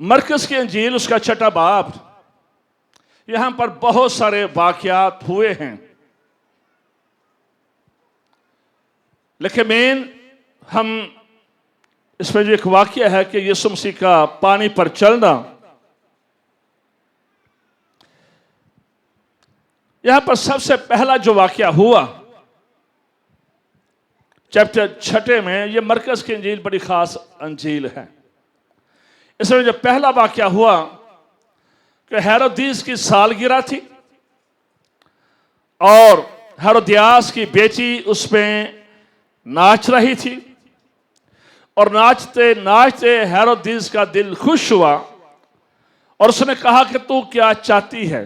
मरकस की अंजील उसका छठा बाब, यहां पर बहुत सारे वाकयात हुए हैं, लेकिन मेन हम इसमें जो एक वाकया है कि यीशु मसीह का पानी पर चलना, यहां पर सबसे पहला जो वाकया हुआ चैप्टर 6 में, यह मरकस की अंजील बड़ी खास अंजील है। इसमें जो पहला वाकया हुआ कि हेरोदियस की सालगिरह थी और हेरोदियास की बेटी उसमें नाच रही थी, और नाचते नाचते हेरोदियस का दिल खुश हुआ और उसने कहा कि तू क्या चाहती है।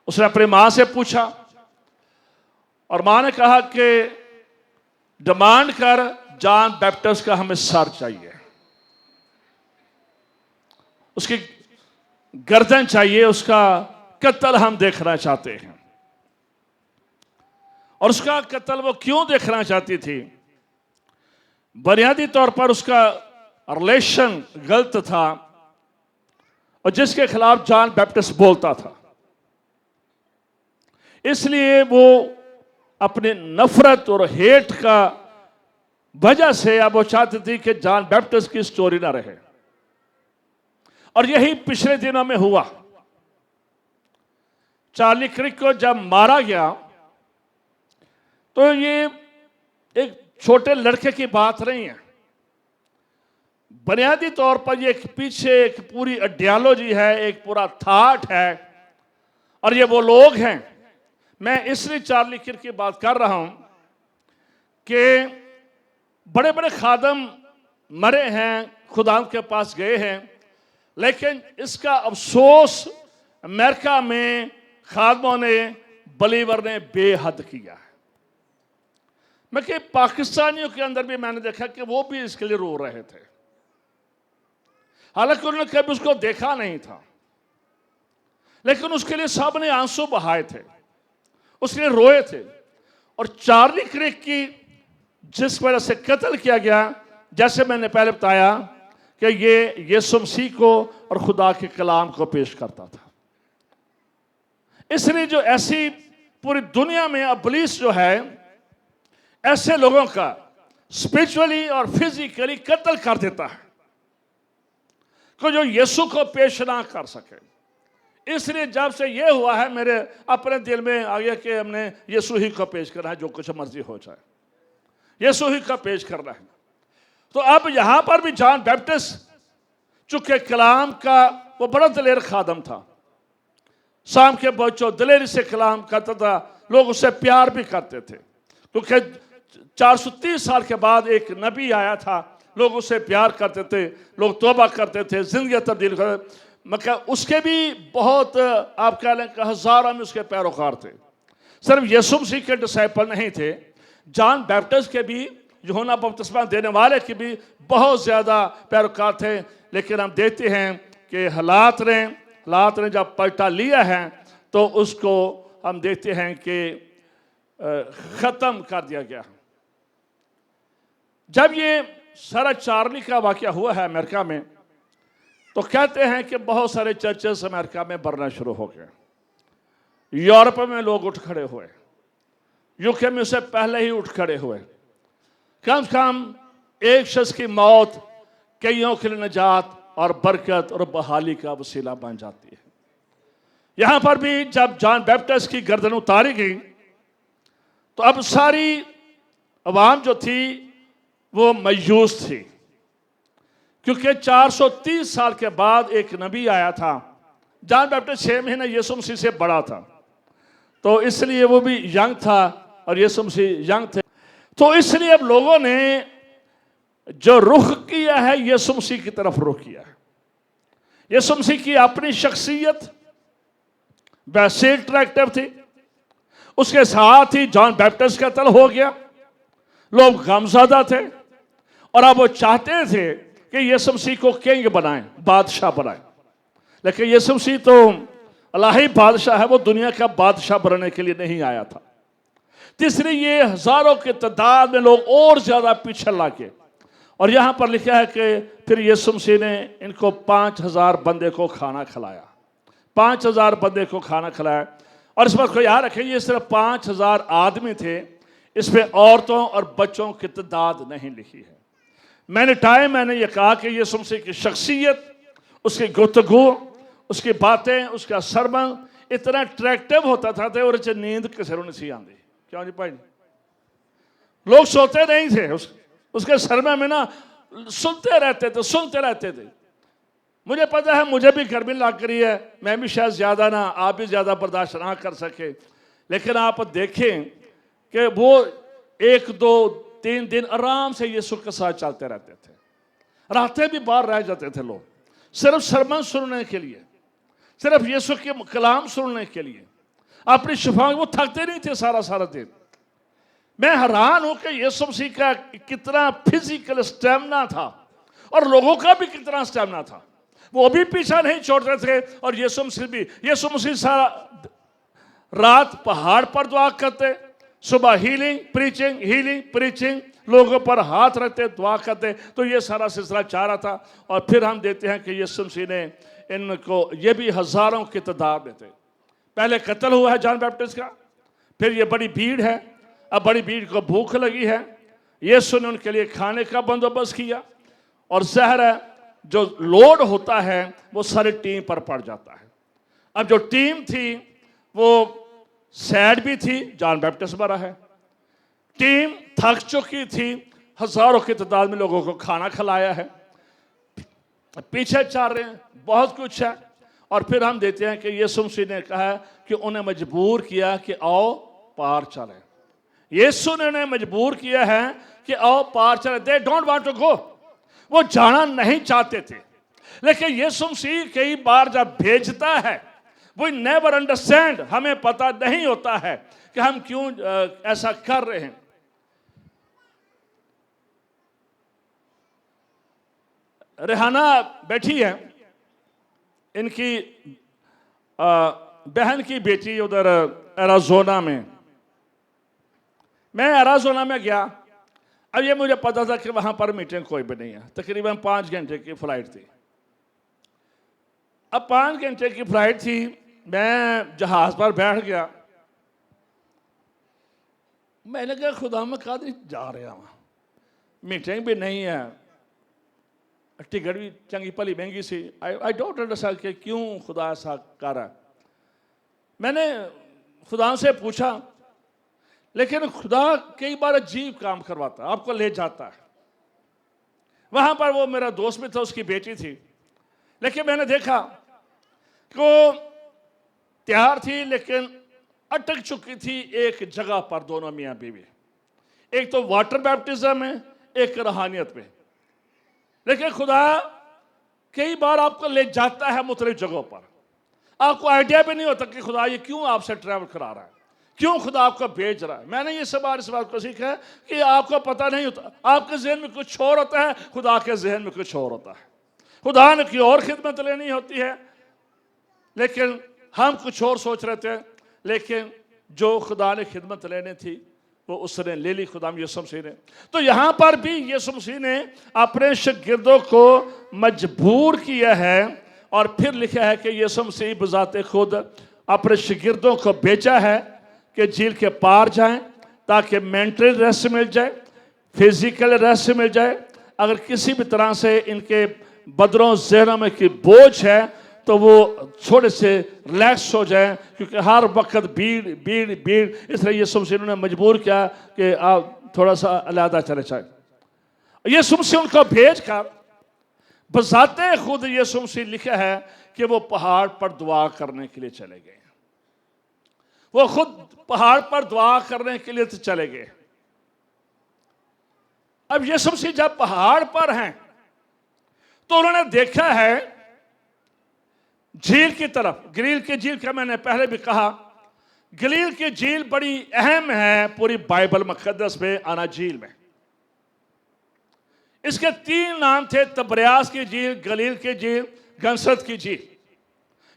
उसने अपनी मां से पूछा और मां ने कहा कि डिमांड कर, जॉन बैप्टिस्ट का हमें सर चाहिए, उसकी गर्दन चाहिए, उसका कत्ल हम देखना चाहते हैं। और उसका कत्ल वो क्यों देखना चाहती थी? बुनियादी तौर पर उसका रिलेशन गलत था और जिसके खिलाफ जॉन बैप्टिस्ट बोलता था, इसलिए वो अपने नफरत और हेट का वजह से अब वो चाहती थी कि जॉन बैप्टिस्ट की स्टोरी ना रहे। और यही पिछले दिनों में हुआ। चार्ली क्रिक को जब मारा गया तो ये एक छोटे लड़के की बात नहीं है। बुनियादी तौर पर ये पीछे एक पूरी आइडियोलॉजी है, एक पूरा थॉट है, और ये वो लोग हैं। मैं इसलिए चार्ली किर्क की बात कर रहा हूं कि बड़े बड़े खादम मरे हैं, खुदा के पास गए हैं, लेकिन इसका अफसोस अमेरिका में खादमों ने, बलीवर ने बेहद किया है। मैं कि पाकिस्तानियों के अंदर भी मैंने देखा कि वो भी इसके लिए रो रहे थे, हालांकि उन्होंने कभी उसको देखा नहीं था, लेकिन उसके लिए सब ने आंसू बहाए थे, उसके लिए रोए थे। और चार्ली क्रिक की जिस वजह से कत्ल किया गया, जैसे मैंने पहले बताया कि ये यीशु मसीह को और खुदा के कलाम को पेश करता था। इसलिए जो ऐसी पूरी दुनिया में इब्लीस जो है, ऐसे लोगों का स्पिरिचुअली और फिजिकली कत्ल कर देता है कि जो यीशु को पेश ना कर सके। इसलिए जब से ये हुआ है, मेरे अपने दिल में आ गया कि हमने यीशु ही को पेश करना है, जो कुछ मर्जी हो जाए, यीशु ही का पेश करना है। तो अब यहां पर भी जॉन बैप्टिस्ट, चूंकि कलाम का वो बड़ा दिलेर खादम था, शाम के बच्चों दिलेरी से कलाम करता था, लोग उससे प्यार भी करते थे, क्योंकि 430 साल के बाद एक नबी आया था, लोग उससे प्यार करते थे, लोग तौबा करते थे, जिंदगी तब्दील करते। मतलब उसके भी बहुत, आप कह लें कि हजारों में उसके पैरोकार थे। सिर्फ यीशु मसीह के डिसाइपल नहीं थे, जॉन बैप्टिस्ट के भी, यूहन्ना बपतिस्मा देने वाले के भी बहुत ज़्यादा पैरोकार थे। लेकिन हम देखते हैं कि हालात ने जब पलटा लिया है तो उसको हम देखते हैं कि ख़त्म कर दिया गया। जब ये सारा चार्ली का वाक़या हुआ है अमेरिका में, तो कहते हैं कि बहुत सारे चर्चेस अमेरिका में बनना शुरू हो गए, यूरोप में लोग उठ खड़े हुए, यूके में उससे पहले ही उठ खड़े हुए। कम से कम एक शख्स की मौत कईयों के लिए निजात और बरकत और बहाली का वसीला बन जाती है। यहां पर भी जब जॉन बैप्टिस्ट की गर्दन उतारी गई तो अब सारी अवाम जो थी वो मायूस थी, क्योंकि 430 साल के बाद एक नबी आया था। जॉन बैप्टिस्ट 6 महीने यीशु मसीह से बड़ा था, तो इसलिए वो भी यंग था और यीशु मसीह यंग थे। तो इसलिए अब लोगों ने जो रुख किया है, यीशु मसीह की तरफ रुख किया है। यीशु मसीह की अपनी शख्सियत वैसे अट्रैक्टिव थी, उसके साथ ही जॉन बैप्टिस्ट का कत्ल हो गया, लोग गमज़दा थे, और अब वो चाहते थे कि यीशु मसीह को किंग बनाएं, बादशाह बनाएं। लेकिन यीशु मसीह तो अल्लाही बादशाह है, वो दुनिया का बादशाह बनने के लिए नहीं आया था। तीसरी, ये हजारों के तादाद में लोग और ज्यादा पीछे लाके, और यहाँ पर लिखा है कि फिर यीशु मसीह ने इनको 5000 बंदे को खाना खिलाया, 5000 बंदे को खाना खिलाया। और इस बात को याद रखें, ये सिर्फ 5000 आदमी थे, इस पे औरतों और बच्चों की तादाद नहीं लिखी है। मैंने ये कहा कि यीशु मसीह की शख्सियत, उसकी गुफ्तगू, उसकी बातें, उसका सरमन इतना अट्रैक्टिव होता था और नींद किसी को नहीं आती। क्यों जी भाई, लोग सोते नहीं थे उसके सरमन में ना, सुनते रहते थे। मुझे पता है मुझे भी गर्मी लग रही है, मैं भी शायद ज़्यादा ना, आप भी ज़्यादा बर्दाश्त ना कर सके, लेकिन आप देखें कि वो 1 2 3 दिन आराम से यीशु के साथ चलते रहते थे। रातें भी बाहर रह जाते थे लोग, सिर्फ सरमन सुनने के लिए, सिर्फ यीशु के कलाम सुनने के लिए, अपनी शिफा। वो थकते नहीं थे सारा दिन। मैं हैरान हूं कि यीशु मसीह का कितना फिजिकल स्टैमिना था और लोगों का भी कितना स्टैमिना था। वो भी पीछा नहीं छोड़ते थे और यीशु मसीह सारा रात पहाड़ पर दुआ करते, सुबह हीलिंग प्रीचिंग, लोगों पर हाथ रखते, दुआ करते। तो ये सारा सिलसिला चाह रहा था। और फिर हम देखते हैं कि यीशु मसीह ने इनको, ये भी हजारों की तादाद में थे। पहले कत्ल हुआ है जॉन बैप्टिस्ट का, फिर ये बड़ी भीड़ है, अब बड़ी भीड़ को भूख लगी है, यीशु ने उनके लिए खाने का बंदोबस्त किया। और ज़ाहिर है जो लोड होता है वो सारी टीम पर पड़ जाता है। अब जो टीम थी वो सैड भी थी, जॉन बैप्टिस्ट मरा है, टीम थक चुकी थी, हजारों की तादाद में लोगों को खाना खिलाया है, पीछे चल रहे हैं, बहुत कुछ है। और फिर हम देखते हैं कि यीशु मसीह ने कहा कि उन्हें मजबूर किया कि आओ पार चलें। यीशु ने उन्हें मजबूर किया है कि आओ पार चले। They don't want to go, वो जाना नहीं चाहते थे। लेकिन यीशु मसीह कई बार जब भेजता है, वो नेवर अंडरस्टैंड, हमें पता नहीं होता है कि हम क्यों ऐसा कर रहे हैं। रेहाना बैठी है, इनकी बहन की बेटी उधर एरिज़ोना में। मैं एरिज़ोना में गया, अब ये मुझे पता था कि वहां पर मीटिंग कोई भी नहीं है। तकरीबन 5 घंटे की फ्लाइट थी। अब 5 घंटे की फ्लाइट थी, मैं जहाज पर बैठ गया। मैंने कहा खुदा में कादिर जा रहा हूं, मीटिंग भी नहीं है, टिकट भी चंगी भली महंगी सी। आई डोंट अंडरस्टैंड कि क्यों खुदा ऐसा कर रहा है। मैंने खुदा से पूछा, लेकिन खुदा कई बार अजीब काम करवाता है, आपको ले जाता है। वहां पर वो मेरा दोस्त भी था, उसकी बेटी थी, लेकिन मैंने देखा कि वो तैयार थी लेकिन अटक चुकी थी एक जगह पर। दोनों मियाँ बीवी, एक तो वाटर बैप्टिज्म में, एक रूहानियत में। लेकिन खुदा कई बार आपको ले जाता है मुख्तलिफ जगहों पर, आपको आइडिया भी नहीं होता कि खुदा ये क्यों आपसे ट्रैवल करा रहा है, क्यों खुदा आपको भेज रहा है। मैंने ये सब इस बात को सीखा है कि आपको पता नहीं होता, आपके जहन में कुछ और होता है, खुदा के जहन में कुछ और होता है। खुदा ने की और खिदमत लेनी होती है, लेकिन हम कुछ और सोच रहे थे। लेकिन जो खुदा ने खिदमत लेनी थी वो उसने ले ली, खुदा यीशु मसीह ने। तो यहाँ पर भी यीशु मसीह ने अपने शागिर्दों को मजबूर किया है। और फिर लिखा है कि यीशु मसीह बजाते खुद अपने शागिर्दों को भेजा है कि झील के पार जाएं, ताकि मेंटल रेस्ट मिल जाए, फिजिकल रेस्ट मिल जाए। अगर किसी भी तरह से इनके बदरों जहनों में की बोझ है तो वो थोड़े से रिलैक्स हो जाए, क्योंकि हर वक्त भीड़। इसलिए यीशु मसीह ने मजबूर किया कि आप थोड़ा सा अलहदा चले जाए। यीशु मसीह उनको भेज कर बजाते खुद यीशु मसीह लिखा है कि वो पहाड़ पर दुआ करने के लिए चले गए। वो खुद पहाड़ पर दुआ करने के लिए तो चले गए। अब यीशु मसीह जब पहाड़ पर हैं तो उन्होंने देखा है झील की तरफ। गलील की झील का मैंने पहले भी कहा, गलील की झील बड़ी अहम है पूरी बाइबल मुकद्दस में, अनाजील में। इसके 3 नाम थे, तबरियास की झील, गलील की झील, गंसत की झील।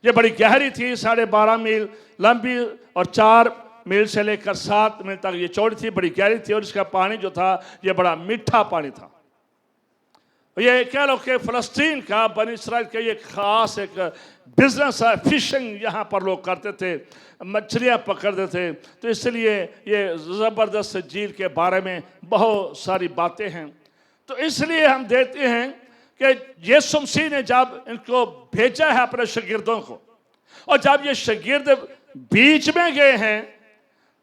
ये बड़ी गहरी थी, 12.5 मील लंबी और 4 मील से लेकर 7 मील तक ये चौड़ी थी, बड़ी गहरी थी। और इसका पानी जो था ये बड़ा मीठा पानी था। ये कह लो कि फ़लस्तीन का बनी इसराइल का ये ख़ास एक बिजनेस है। फिशिंग यहाँ पर लोग करते थे, मछलियाँ पकड़ते थे। तो इसलिए ये ज़बरदस्त झील के बारे में बहुत सारी बातें हैं। तो इसलिए हम देखते हैं कि यीशु मसीह ने जब इनको भेजा है अपने शागिर्दों को, और जब ये शागिर्द बीच में गए हैं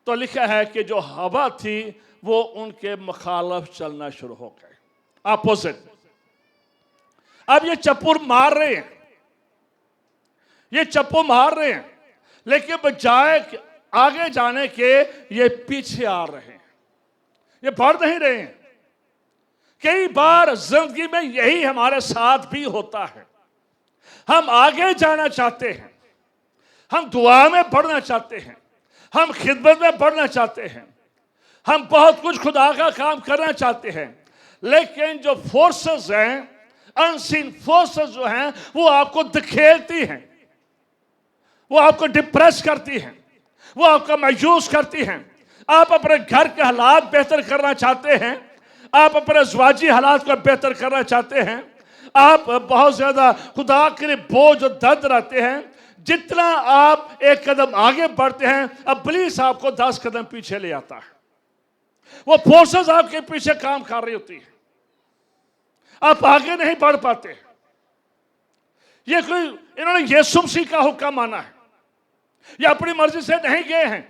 तो लिखा है कि जो हवा थी वो उनके मुखालफ चलना शुरू हो गए, अपोजिट। अब ये चप्पू मार रहे हैं, ये चप्पू मार रहे हैं, लेकिन बजाय आगे जाने के ये पीछे आ रहे हैं, ये बढ़ नहीं रहे हैं। कई बार जिंदगी में यही हमारे साथ भी होता है। हम आगे जाना चाहते हैं, हम दुआ में बढ़ना चाहते हैं, हम खिदमत में बढ़ना चाहते हैं, हम बहुत कुछ खुदा का काम करना चाहते हैं, लेकिन जो फोर्सेस हैं, अनसीन फोर्सेस जो हैं, वो आपको धकेलती हैं, वो आपको डिप्रेस करती हैं, वो आपको मायूस करती हैं। आप अपने घर के हालात बेहतर करना चाहते हैं, आप अपने ज़वाजी हालात को बेहतर करना चाहते हैं, आप बहुत ज़्यादा खुदा के लिए बोझ और दर्द रहते हैं। जितना आप एक कदम आगे बढ़ते हैं, इब्लीस आपको 10 कदम पीछे ले आता है। वो फोर्सेस आपके पीछे काम कर रही होती है, आप आगे नहीं बढ़ पाते। ये कोई इन्होंने यीशु मसीह का हुक्म माना है, ये अपनी मर्जी से नहीं गए हैं।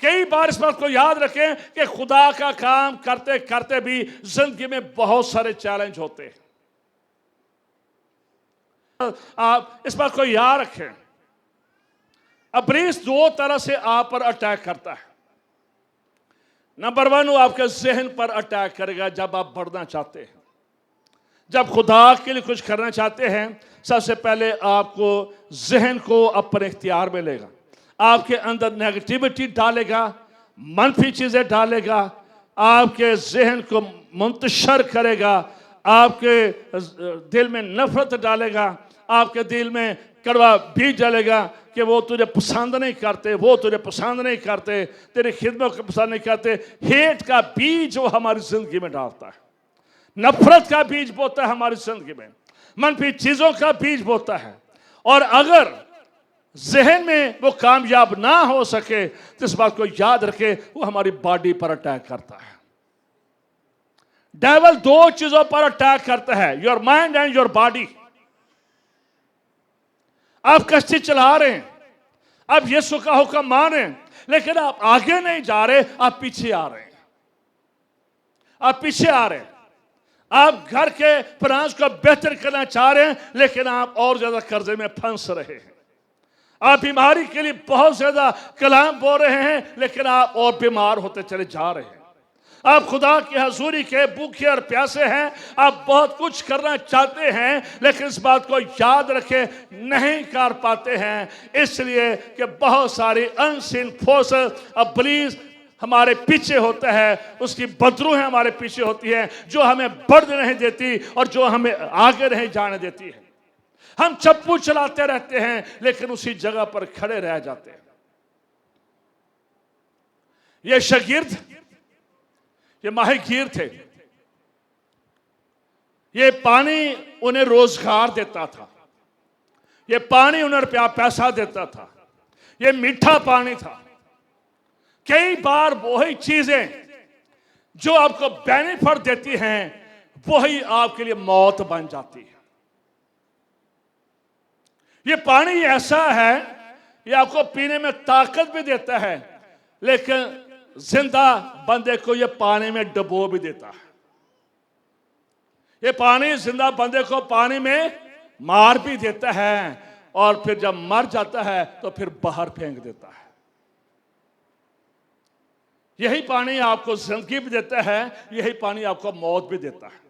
कई बार इस बात को याद रखें कि खुदा का काम करते करते भी जिंदगी में बहुत सारे चैलेंज होते हैं। आप इस बात को याद रखें, इब्लीस 2 तरह से आप पर अटैक करता है। नंबर 1, वो आपके जहन पर अटैक करेगा जब आप बढ़ना चाहते हैं, जब खुदा के लिए कुछ करना चाहते हैं। सबसे पहले आपको जहन को अपने इख्तियार में लेगा, आपके अंदर नेगेटिविटी डालेगा, मनफी चीज़ें डालेगा, आपके जहन को मुंतशर करेगा, आपके दिल में नफरत डालेगा, आपके दिल में कड़वा बीज डालेगा कि वो तुझे पसंद नहीं करते, वो तुझे पसंद नहीं करते, तेरी खिदमत को पसंद नहीं करते। हेट का बीज वो हमारी जिंदगी में डालता है, नफरत का बीज बोता है हमारी जिंदगी में, मनफी चीज़ों का बीज बोता है। और अगर जहन में वो कामयाब ना हो सके तो इस बात को याद रखे, वो हमारी बॉडी पर अटैक करता है। डेविल 2 चीजों पर अटैक करता है, your mind and your body. आप कश्ती चला रहे हैं, आप यीशु का हुक्म मान रहे हैं, लेकिन आप आगे नहीं जा रहे, आप पीछे आ रहे हैं, आप पीछे आ रहे हैं। आप घर के फाइनेंस को बेहतर करना चाह रहे हैं, लेकिन आप और ज्यादा कर्जे में फंस रहे हैं। आप बीमारी के लिए बहुत ज्यादा कलाम बोल रहे हैं, लेकिन आप और बीमार होते चले जा रहे हैं। आप खुदा की हजूरी के भूखे और प्यासे हैं, आप बहुत कुछ करना चाहते हैं, लेकिन इस बात को याद रखें, नहीं कर पाते हैं, इसलिए कि बहुत सारी अनसीन फोर्सेस, इब्लीस हमारे पीछे होता है, उसकी बदरूहें हमारे पीछे होती है, जो हमें बढ़ने नहीं देती और जो हमें आगे नहीं जाने देती है। हम चप्पू चलाते रहते हैं, लेकिन उसी जगह पर खड़े रह जाते हैं। ये शागिर्द, ये माहीगीर थे, ये पानी उन्हें रोजगार देता था, ये पानी उन्हें पैसा देता था, ये मीठा पानी था। कई बार वही चीजें जो आपको बेनिफिट देती हैं, वही आपके लिए मौत बन जाती है। ये पानी ऐसा है, ये आपको पीने में ताकत भी देता है, लेकिन जिंदा बंदे को ये पानी में डुबो भी देता है। ये पानी जिंदा बंदे को पानी में मार भी देता है, और फिर जब मर जाता है तो फिर बाहर फेंक देता है। यही पानी आपको जिंदगी भी देता है, यही पानी आपको मौत भी देता है।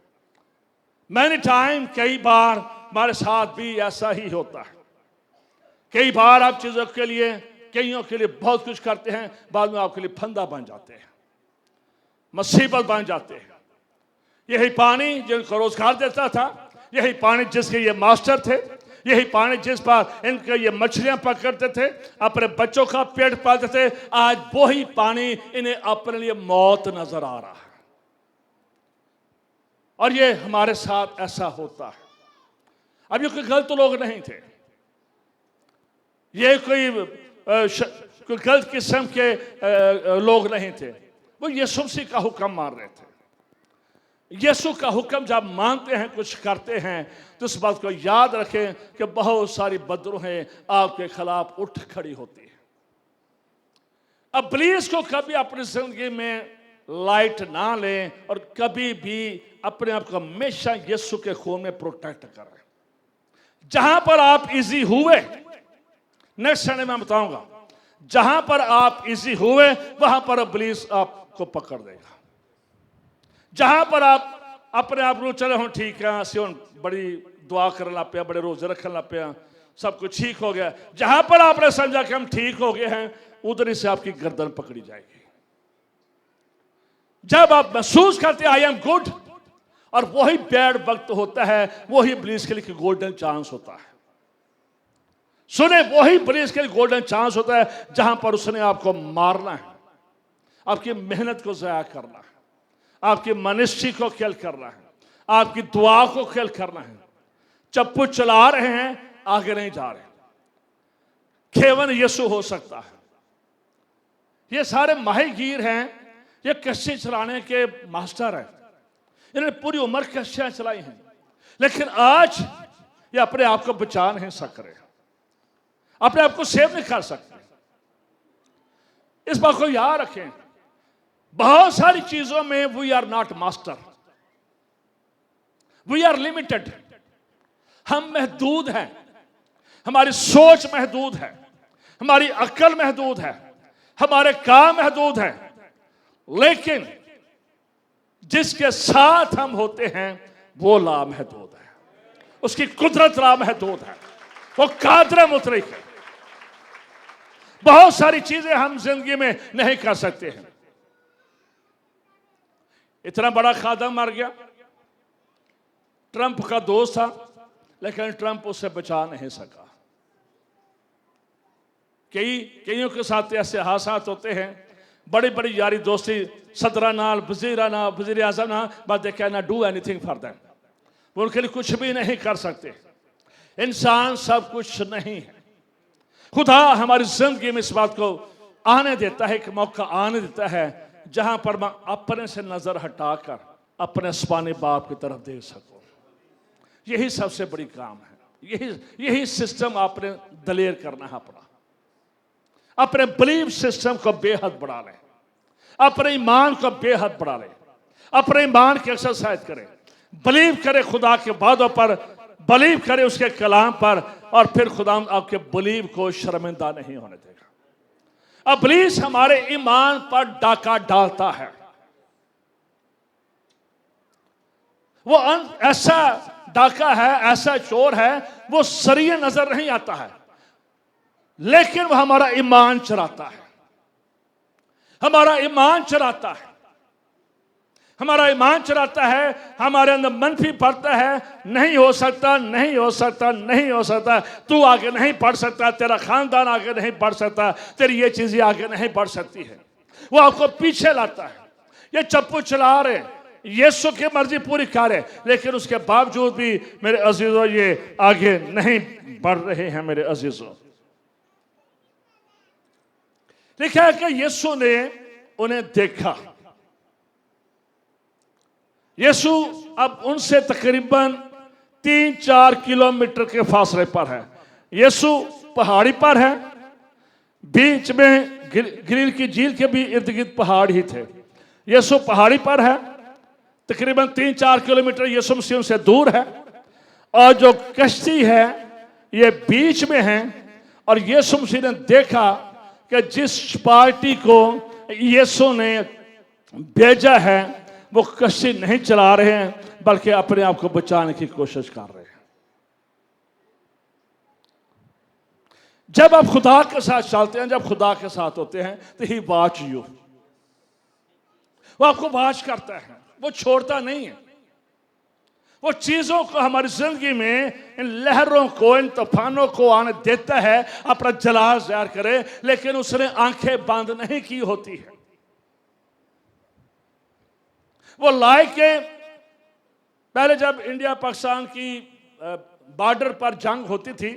मैनी टाइम, कई बार हमारे साथ भी ऐसा ही होता है। कई बार आप चीजों के लिए, कईयों के लिए बहुत कुछ करते हैं, बाद में आपके लिए फंदा बन जाते हैं, मुसीबत बन जाते हैं। यही पानी जिनको रोजगार देता था, यही पानी जिसके ये मास्टर थे, यही पानी जिस पर इनके ये मछलियां पकड़ते थे, अपने बच्चों का पेट पालते थे, आज वही पानी इन्हें अपने लिए मौत नजर आ रहा है। और ये हमारे साथ ऐसा होता है। अब ये कोई गलत लोग नहीं थे, ये कोई गलत किस्म के लोग नहीं थे, वो यीशु मसीह का हुक्म मान रहे थे। यीशु का हुक्म जब मानते हैं, कुछ करते हैं, तो इस बात को याद रखें कि बहुत सारी बदरूहें आपके खिलाफ उठ खड़ी होती है। अब इब्लीस को कभी अपनी जिंदगी में लाइट ना लें और कभी भी अपने आप को हमेशा यीशु के खून में प्रोटेक्ट करें। जहां पर आप इजी हुए, नेक्स्ट संडे में बताऊंगा, जहां पर आप इजी हुए वहां पर इब्लीस आपको पकड़ देगा। जहां पर आप अपने आप को चले हो ठीक है, असि हुण बड़ी दुआ करन लग पिया, बड़े रोजे रखन लग पिया, सब कुछ ठीक हो गया, जहां पर आपने समझा कि हम ठीक हो गए हैं, उधर से आपकी गर्दन पकड़ी जाएगी। जब आप महसूस करते आई एम गुड, और वही बैड वक्त होता है, वही इब्लीस के लिए गोल्डन चांस होता है। सुने, वही इब्लीस के लिए गोल्डन चांस होता है जहां पर उसने आपको मारना है, आपकी मेहनत को जाया करना है, आपकी मनुष्य को खेल करना है, आपकी दुआ को खेल करना है। चप्पू चला रहे हैं, आगे नहीं जा रहे, केवल यीशु हो सकता है। ये सारे माहीगीर हैं, ये कश्ती चलाने के मास्टर हैं, इन्होंने पूरी उम्र कश्तियां चलाई हैं, लेकिन आज ये अपने आप को बचा नहीं सक रहे, अपने आप को सेव नहीं कर सकते। इस बात को याद रखें, बहुत सारी चीजों में we are not master, we are limited. हम महदूद हैं, हमारी सोच महदूद है, हमारी अक्ल महदूद है, हमारे काम महदूद है, लेकिन जिसके साथ हम होते हैं वो लामहदूद है, उसकी कुदरत लामहदूद है, वो कादिर मुतलक है। बहुत सारी चीजें हम जिंदगी में नहीं कर सकते हैं। इतना बड़ा खादम मर गया, ट्रंप का दोस्त था, लेकिन ट्रंप उससे बचा नहीं सका। कईयों के साथ ऐसे हादसात होते हैं, बड़ी बड़ी यारी दोस्ती सदरा नाल, वजीरा नाल, वजीर आजम नाल, but they can not do anything for them, वो उनके लिए कुछ भी नहीं कर सकते। इंसान सब कुछ नहीं है। खुदा हमारी जिंदगी में इस बात को आने देता है, एक मौका आने देता है जहां पर मैं अपने से नजर हटाकर अपने आसमानी बाप की तरफ देख सकूं। यही सबसे बड़ी काम है। यही सिस्टम आपने दलेर करना है अपना। अपने बिलीव सिस्टम को बेहद बढ़ा लें, अपने ईमान को बेहद बढ़ा लें, अपने ईमान की एक्सरसाइज करें, बिलीव करें खुदा के वादों पर, बिलीव करें उसके कलाम पर, और फिर खुदा आपके बिलीव को शर्मिंदा नहीं होने देगा। इब्लीस हमारे ईमान पर डाका डालता है। वो ऐसा डाका है, ऐसा चोर है, वो सरिये नजर नहीं आता है, लेकिन वह हमारा ईमान चुराता है, हमारा ईमान चुराता है, हमारा ईमान चुराता है, हमारे अंदर मनफी पड़ता है, नहीं हो सकता, नहीं हो सकता, नहीं हो सकता, तू आगे नहीं बढ़ सकता, तेरा खानदान आगे नहीं बढ़ सकता, तेरी ये चीजें आगे नहीं बढ़ सकती है। वो आपको पीछे लाता है। ये चप्पू चला रहे, यीशु की मर्जी पूरी करे, लेकिन उसके बावजूद भी मेरे अजीजों ये आगे नहीं बढ़ रहे हैं। मेरे अजीजों, लिखा है कि यीशु ने उन्हें देखा। यीशु अब उनसे तकरीबन 3-4 किलोमीटर के फासले पर है। यीशु पहाड़ी पर है, बीच में गलील की झील के भी इर्द गिर्द पहाड़ ही थे। यीशु पहाड़ी पर है, तकरीबन 3-4 किलोमीटर यीशु मसीह से दूर है, और जो कश्ती है ये बीच में है। और यीशु मसीह ने देखा कि जिस पार्टी को यीशु ने भेजा है वो कश्ती नहीं चला रहे हैं, बल्कि अपने आप को बचाने की कोशिश कर रहे हैं। जब आप खुदा के साथ चलते हैं, जब खुदा के साथ होते हैं, तो ही वॉच यू, वो आपको वॉच करता है, वो छोड़ता नहीं है। वो चीजों को हमारी जिंदगी में, इन लहरों को, इन तूफानों को आने देता है अपना जलाल ज़ाहिर करे, लेकिन उसने आंखें बंद नहीं की होती है। वो लाइक पहले जब इंडिया पाकिस्तान की बॉर्डर पर जंग होती थी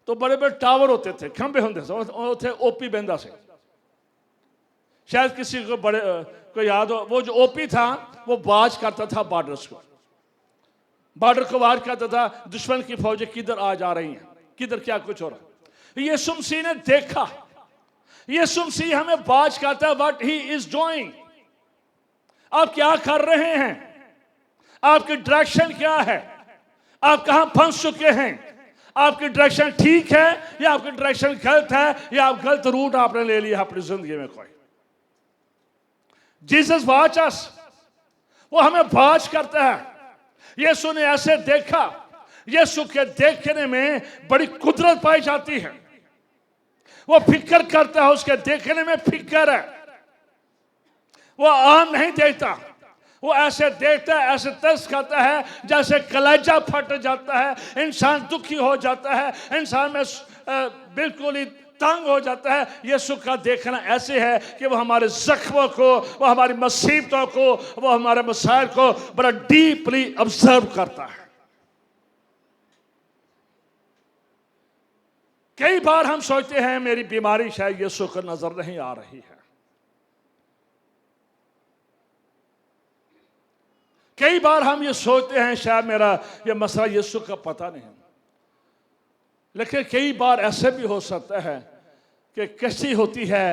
तो बड़े बड़े टावर होते थे, खंबे होते थे, ओपी बहंदा से, शायद किसी को बड़े को याद हो। वो जो ओपी था वो वाच करता था बॉर्डर्स को, बॉर्डर को वाच करता था, दुश्मन की फौजें किधर आ जा रही हैं, किधर क्या कुछ हो रहा है। यीशु मसीह ने देखा, यीशु मसीह हमें वाच करता है व्हाट ही इज डूइंग। आप क्या कर रहे हैं, आपकी डायरेक्शन क्या है, आप कहां फंस चुके हैं, आपकी डायरेक्शन ठीक है या आपकी डायरेक्शन गलत है, या आप गलत रूट आपने ले लिया अपनी जिंदगी में। कोई जीसस वॉच अस, वो हमें वॉच करता है। यीशु ने ऐसे देखा, यीशु के देखने में बड़ी कुदरत पाई जाती है। वो फिक्र करता है, उसके देखने में फिक्र है। वो आम नहीं देखता, वो ऐसे देखता है, ऐसे तरस खाता है जैसे कलेजा फट जाता है, इंसान दुखी हो जाता है, इंसान में बिल्कुल ही तंग हो जाता है। यीशु का देखना ऐसे है कि वो हमारे जख्मों को, वो हमारी मुसीबतों को, वो हमारे मसाइल को बड़ा डीपली ऑब्जर्व करता है। कई बार हम सोचते हैं मेरी बीमारी शायद यीशु को नजर नहीं आ रही है, कई बार हम ये सोचते हैं शायद मेरा ये मसला यीशु का पता नहीं। लेकिन कई बार ऐसे भी हो सकता है कि कैसी होती है,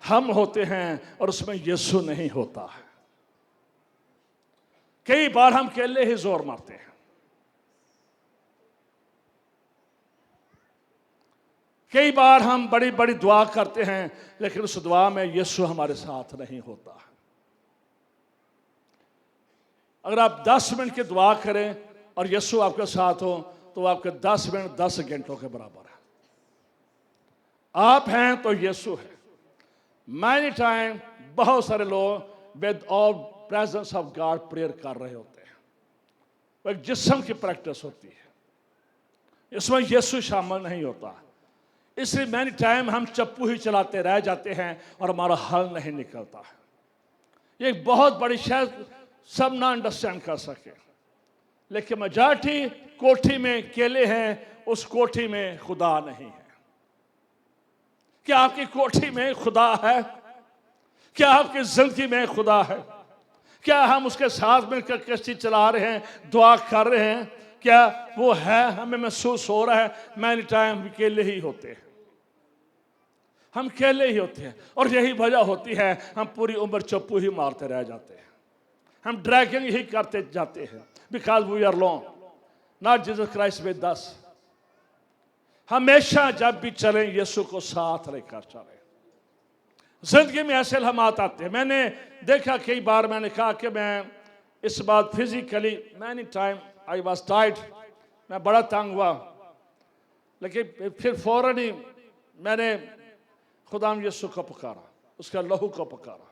हम होते हैं और उसमें यीशु नहीं होता है। कई बार हम अकेले ही जोर मारते हैं, कई बार हम बड़ी बड़ी दुआ करते हैं लेकिन उस दुआ में यीशु हमारे साथ नहीं होता। अगर आप 10 मिनट की दुआ करें और यीशु आपके साथ हो तो आपके 10 मिनट 10 घंटों के बराबर है। आप हैं तो यीशु है। मैनी टाइम बहुत सारे लोग with all presence of God prayer कर रहे होते हैं, वो एक जिस्म की प्रैक्टिस होती है, इसमें यीशु शामिल नहीं होता। इसलिए मैनी टाइम हम चप्पू ही चलाते रह जाते हैं और हमारा हल नहीं निकलता है। ये एक बहुत बड़ी शायद सब ना अंडरस्टैंड कर सके, लेकिन मेजॉरिटी कोठी में अकेले हैं, उस कोठी में खुदा नहीं है। क्या आपकी कोठी में खुदा है? क्या आपकी जिंदगी में खुदा है? क्या हम उसके साथ मिलकर कश्ती चला रहे हैं, दुआ कर रहे हैं? क्या वो है, हमें महसूस हो रहा है? मैनी टाइम अकेले ही होते हैं, हम अकेले ही होते हैं, और यही वजह होती है हम पूरी उम्र चप्पू ही मारते रह जाते हैं, हम ड्रैगिंग ही करते जाते हैं। Because we are lone, not Jesus Christ with us. हमेशा जब भी चलें यीशु को साथ लेकर चलें। जिंदगी में ऐसे हालात आते हैं, मैंने देखा कई बार, मैंने कहा कि मैं इस बात physically many time I was tight, मैं बड़ा तंग हुआ, लेकिन फिर फौरन ही मैंने खुदा यीशु को पुकारा, उसका लहू को पुकारा।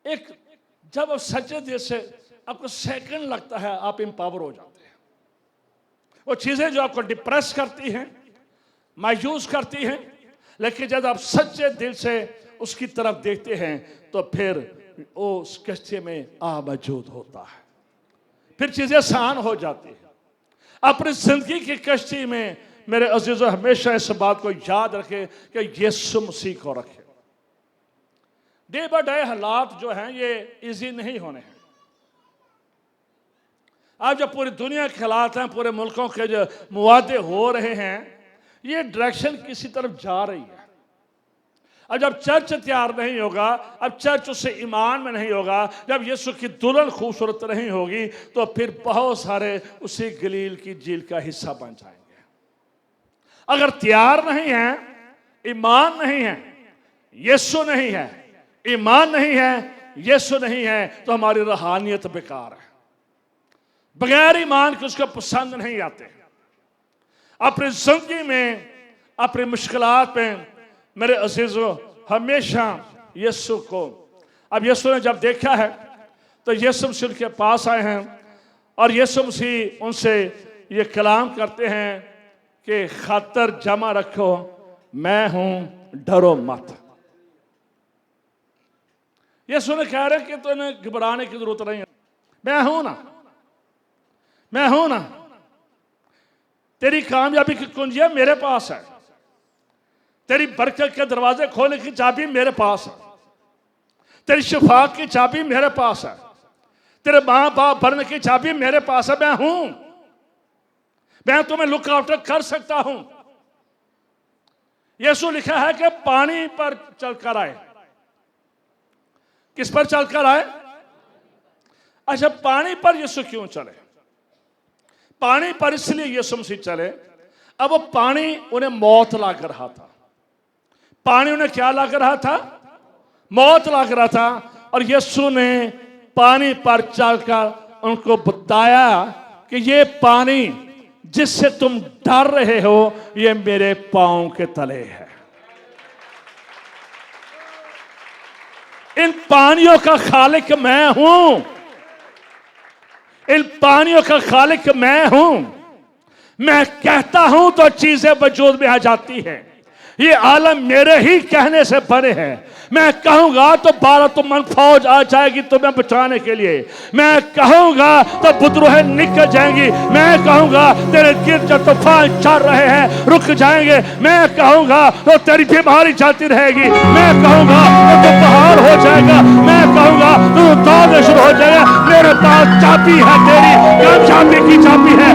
एक जब आप सच्चे दिल से, आपको सेकंड लगता है, आप एम्पावर हो जाते हैं। वो चीजें जो आपको डिप्रेस करती हैं, मायूस करती हैं, लेकिन जब आप सच्चे दिल से उसकी तरफ देखते हैं तो फिर वो उस कश्ती में आ मौजूद होता है, फिर चीजें आसान हो जाती हैं। अपनी जिंदगी की कश्ती में मेरे अजीजों हमेशा इस बात को याद रखें कि यीशु मसीह को रखें। डे बाय डे हालात जो हैं ये इजी नहीं होने हैं। आज जो पूरी दुनिया के हालात हैं, पूरे मुल्कों के जो मुआदे हो रहे हैं, ये डायरेक्शन किसी तरफ जा रही है। अब जब चर्च तैयार नहीं होगा, अब चर्च उससे ईमान में नहीं होगा, जब यीशु की दुल्हन खूबसूरत नहीं होगी, तो फिर बहुत सारे उसी गलील की झील का हिस्सा बन जाएंगे। अगर तैयार नहीं है, ईमान नहीं है, यीशु नहीं है, ईमान नहीं है, यीशु नहीं है, तो हमारी रूहानियत बेकार है। बगैर ईमान के उसको पसंद नहीं आते। अपनी जिंदगी में, अपनी मुश्किलात में मेरे अजीजों हमेशा यीशु को, अब यीशु ने जब देखा है तो यीशु मसीह के पास आए हैं और यीशु मसीह उनसे ये कलाम करते हैं कि खातर जमा रखो, मैं हूं, डरो मत। यीशु ने कह रहे कि तुम्हें घबराने की जरूरत नहीं है, मैं हूं ना, मैं हूं ना। तेरी कामयाबी की कुंजियां मेरे पास है, तेरी बरकत के दरवाजे खोलने की चाबी मेरे पास है, तेरी शिफा की चाबी मेरे पास है, तेरे मां बाप भरने की चाबी मेरे पास है। मैं हूं, मैं तुम्हें लुक आफ्टर कर सकता हूं। यीशु लिखा है कि पानी पर चलकर आए। किस पर चलकर आए? अच्छा, पानी पर यीशु क्यों चले? पानी पर इसलिए यीशु मसीह चले, अब वो पानी उन्हें मौत लग रहा था। पानी उन्हें क्या लग रहा था? मौत लग रहा था। और यीशु ने पानी पर चलकर उनको बताया कि ये पानी जिससे तुम डर रहे हो, ये मेरे पांव के तले है। इन पानियों का खालिक मैं हूं, इन पानियों का खालिक मैं हूं। मैं कहता हूं तो चीजें वजूद में आ जाती हैं। ये आलम मेरे ही कहने से बने हैं। मैं कहूंगा तो 12 तो मन फौज आ जाएगी तुम्हें बचाने के लिए। मैं कहूंगा तो बुदरूहें निकल जाएंगी। मैं कहूंगा तेरे गिर्द जो तूफान चल रहे हैं रुक जाएंगे। मैं कहूंगा तो तेरी बीमारी चलती रहेगी। मैं कहूंगा तो तू बहाल हो जाएगा। मैं कहूंगा तो दौड़ना शुरू हो जाएगा। मेरे पास चाबी है, तेरी कामयाबी की चाबी है।